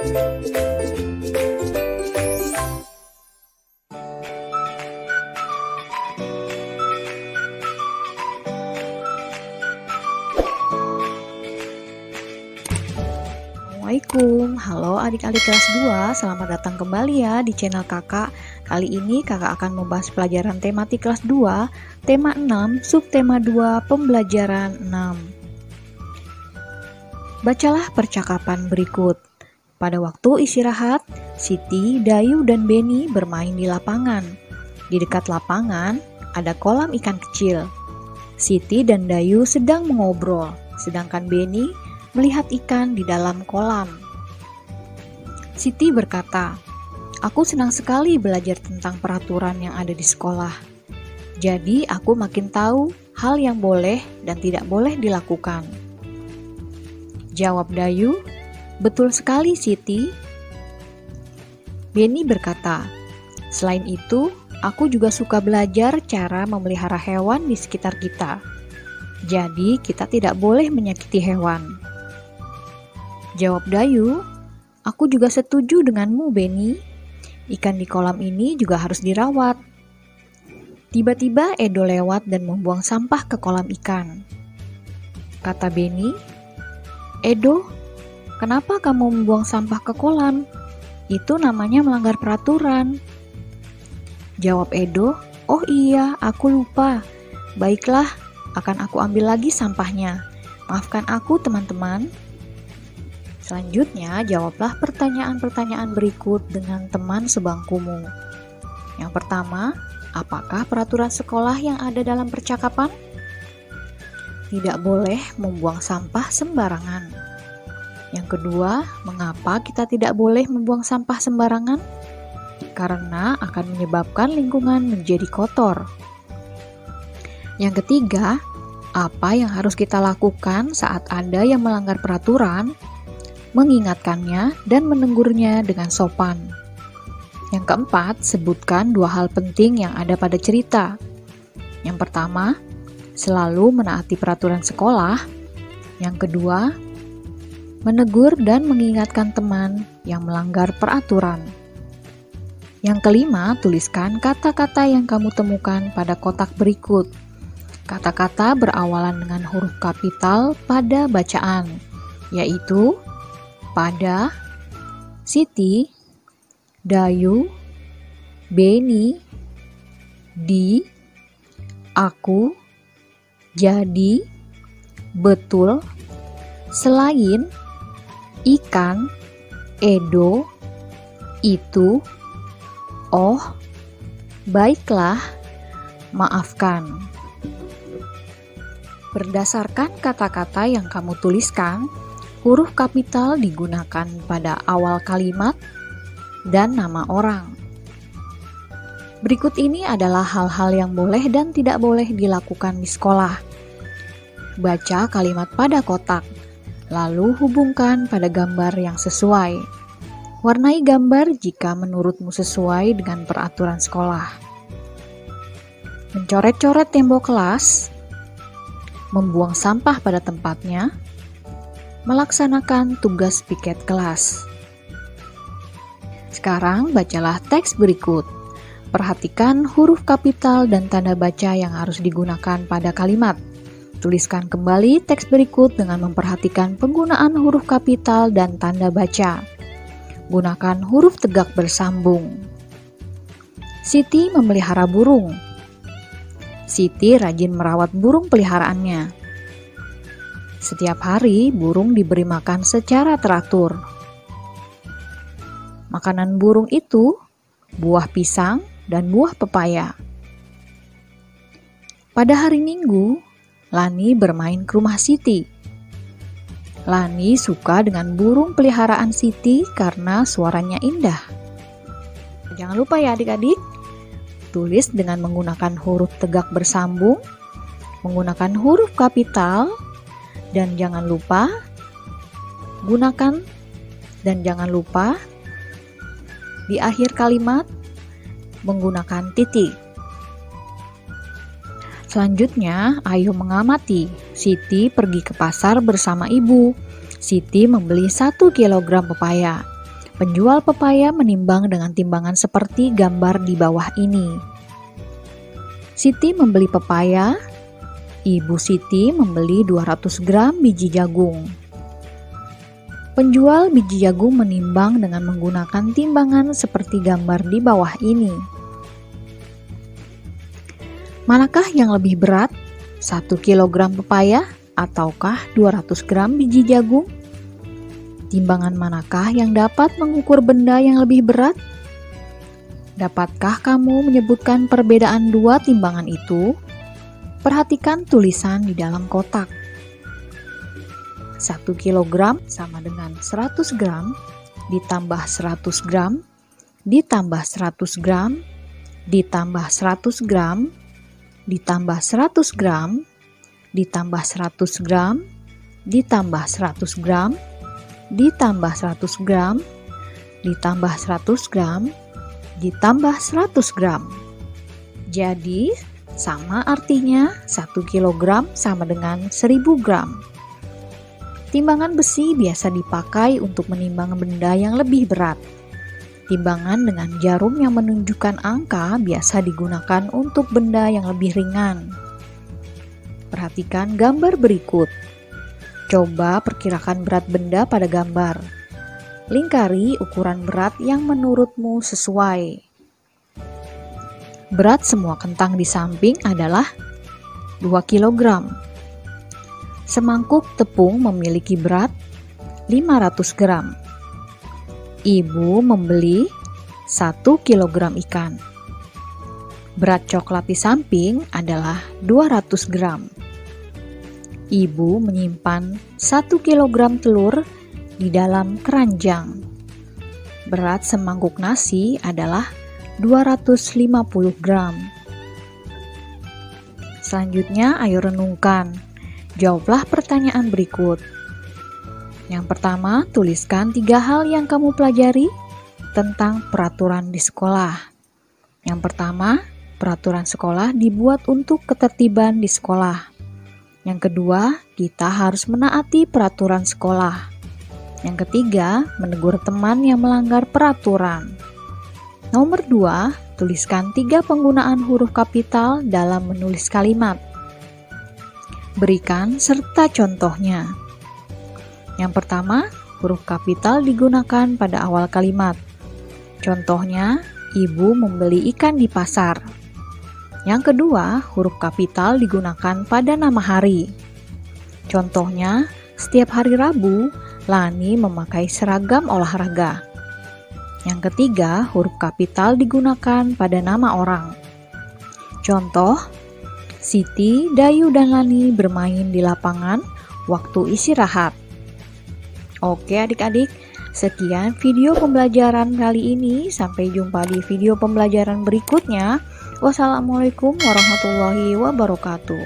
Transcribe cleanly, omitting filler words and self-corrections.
Assalamualaikum, halo adik-adik kelas 2, selamat datang kembali ya di channel kakak. Kali ini kakak akan membahas pelajaran tematik kelas 2, tema 6, subtema 2, pembelajaran 6. Bacalah percakapan berikut. Pada waktu istirahat, Siti, Dayu, dan Beni bermain di lapangan. Di dekat lapangan, ada kolam ikan kecil. Siti dan Dayu sedang mengobrol, sedangkan Beni melihat ikan di dalam kolam. Siti berkata, "Aku senang sekali belajar tentang peraturan yang ada di sekolah. Jadi aku makin tahu hal yang boleh dan tidak boleh dilakukan." Jawab Dayu, "Betul sekali, Siti." Beni berkata, "Selain itu, aku juga suka belajar cara memelihara hewan di sekitar kita. Jadi kita tidak boleh menyakiti hewan." Jawab Dayu, "Aku juga setuju denganmu, Beni. Ikan di kolam ini juga harus dirawat." Tiba-tiba Edo lewat dan membuang sampah ke kolam ikan. Kata Beni, "Edo, kenapa kamu membuang sampah ke kolam? Itu namanya melanggar peraturan." Jawab Edo, "Oh iya, aku lupa. Baiklah, akan aku ambil lagi sampahnya. Maafkan aku, teman-teman." Selanjutnya, jawablah pertanyaan-pertanyaan berikut dengan teman sebangkumu. Yang pertama, apakah peraturan sekolah yang ada dalam percakapan? Tidak boleh membuang sampah sembarangan. Yang kedua, mengapa kita tidak boleh membuang sampah sembarangan? Karena akan menyebabkan lingkungan menjadi kotor. Yang ketiga, apa yang harus kita lakukan saat ada yang melanggar peraturan? Mengingatkannya dan menegurnya dengan sopan. Yang keempat, sebutkan dua hal penting yang ada pada cerita. Yang pertama, selalu menaati peraturan sekolah. Yang kedua, menegur dan mengingatkan teman yang melanggar peraturan. Yang kelima, tuliskan kata-kata yang kamu temukan pada kotak berikut. Kata-kata berawalan dengan huruf kapital pada bacaan, yaitu pada, Siti, Dayu, Beni, di, aku, jadi, betul, selain, ikan, Edo, itu, oh, baiklah, maafkan. Berdasarkan kata-kata yang kamu tuliskan, huruf kapital digunakan pada awal kalimat dan nama orang. Berikut ini adalah hal-hal yang boleh dan tidak boleh dilakukan di sekolah. Baca kalimat pada kotak, lalu hubungkan pada gambar yang sesuai. Warnai gambar jika menurutmu sesuai dengan peraturan sekolah. Mencoret-coret tembok kelas, membuang sampah pada tempatnya, melaksanakan tugas piket kelas. Sekarang bacalah teks berikut. Perhatikan huruf kapital dan tanda baca yang harus digunakan pada kalimat. Tuliskan kembali teks berikut dengan memperhatikan penggunaan huruf kapital dan tanda baca. Gunakan huruf tegak bersambung. Siti memelihara burung. Siti rajin merawat burung peliharaannya. Setiap hari, burung diberi makan secara teratur. Makanan burung itu buah pisang dan buah pepaya. Pada hari Minggu, Lani bermain ke rumah Siti. Lani suka dengan burung peliharaan Siti karena suaranya indah. Jangan lupa ya adik-adik, tulis dengan menggunakan huruf tegak bersambung, menggunakan huruf kapital, dan jangan lupa di akhir kalimat menggunakan titik. Selanjutnya, ayo mengamati. Siti pergi ke pasar bersama ibu. Siti membeli 1 kilogram pepaya. Penjual pepaya menimbang dengan timbangan seperti gambar di bawah ini. Siti membeli pepaya, Ibu Siti membeli 200 gram biji jagung. Penjual biji jagung menimbang dengan menggunakan timbangan seperti gambar di bawah ini. Manakah yang lebih berat? 1 kg pepaya ataukah 200 gram biji jagung? Timbangan manakah yang dapat mengukur benda yang lebih berat? Dapatkah kamu menyebutkan perbedaan dua timbangan itu? Perhatikan tulisan di dalam kotak. 1 kg sama dengan 100 gram ditambah 100 gram ditambah 100 gram ditambah 100 gram ditambah 100 gram ditambah 100 gram ditambah 100 gram ditambah 100 gram ditambah 100 gram ditambah 100 gram. Jadi sama artinya 1 kg sama dengan 1000 gram. Timbangan besi biasa dipakai untuk menimbang benda yang lebih berat. Timbangan dengan jarum yang menunjukkan angka biasa digunakan untuk benda yang lebih ringan. Perhatikan gambar berikut. Coba perkirakan berat benda pada gambar. Lingkari ukuran berat yang menurutmu sesuai. Berat semua kentang di samping adalah 2 kg. Semangkuk tepung memiliki berat 500 gram. Ibu membeli 1 kg ikan. Berat coklat di samping adalah 200 gram. Ibu menyimpan 1 kg telur di dalam keranjang. Berat semangkuk nasi adalah 250 gram. Selanjutnya, ayo renungkan. Jawablah pertanyaan berikut. Yang pertama, tuliskan 3 hal yang kamu pelajari tentang peraturan di sekolah. Yang pertama, peraturan sekolah dibuat untuk ketertiban di sekolah. Yang kedua, kita harus menaati peraturan sekolah. Yang ketiga, menegur teman yang melanggar peraturan. Nomor 2, tuliskan 3 penggunaan huruf kapital dalam menulis kalimat. Berikan serta contohnya. Yang pertama, huruf kapital digunakan pada awal kalimat. Contohnya, ibu membeli ikan di pasar. Yang kedua, huruf kapital digunakan pada nama hari. Contohnya, setiap hari Rabu, Lani memakai seragam olahraga. Yang ketiga, huruf kapital digunakan pada nama orang. Contoh, Siti, Dayu, dan Lani bermain di lapangan waktu istirahat. Oke adik-adik, sekian video pembelajaran kali ini. Sampai jumpa di video pembelajaran berikutnya. Wassalamualaikum warahmatullahi wabarakatuh.